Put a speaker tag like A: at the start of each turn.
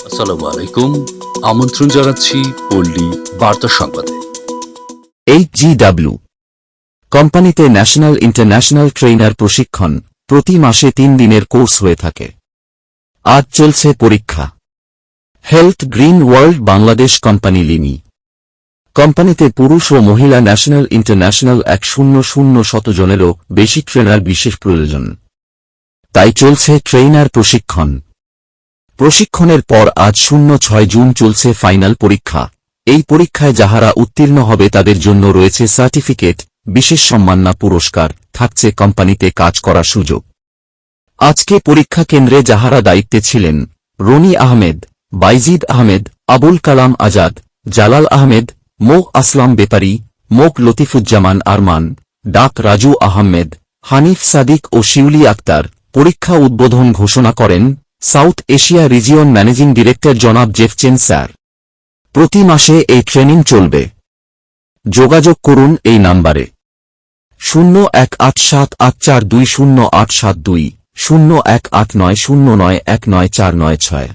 A: আসসালামু আলাইকুম, আমন্ত্রণ জানাচ্ছি পল্লী বার্তা সংবাদে।
B: HGW কোম্পানিতে ন্যাশনাল ইন্টারন্যাশনাল ট্রেইনার প্রশিক্ষণ প্রতি মাসে 3 দিনের কোর্স হয়ে থাকে। আজ চলছে পরীক্ষা। Health green world Bangladesh company লিমি কোম্পানিতে পুরুষ ও মহিলা ন্যাশনাল ইন্টারন্যাশনাল 100 জনেরও বেশি ট্রেনার বিশেষ প্রয়োজন, তাই চলছে ট্রেইনার প্রশিক্ষণ। প্রশিক্ষণের পর আজ 06 জুন চলছে ফাইনাল পরীক্ষা। এই পরীক্ষায় যাহারা উত্তীর্ণ হবে তাদের জন্য রয়েছে সার্টিফিকেট, বিশেষ সম্মাননা পুরস্কার, থাকছে কোম্পানিতে কাজ করার সুযোগ। আজকে পরীক্ষা কেন্দ্রে যাহারা দায়িত্বে ছিলেন: রনি আহমেদ, বাইজিদ আহমেদ, আবুল কালাম আজাদ, জালাল আহমেদ, মো আসলাম বেপারি, মোক লতিফুজ্জামান আরমান, ডাক রাজু আহমেদ, হানিফ সাদিক ও শিউলি আক্তার। পরীক্ষা উদ্বোধন ঘোষণা করেন south Asia region managing director জনাব জেফচেন স্যার। প্রতি মাসে এই ট্রেনিং চলবে। যোগাযোগ করুন এই নাম্বারে 018784208772, 018909194996।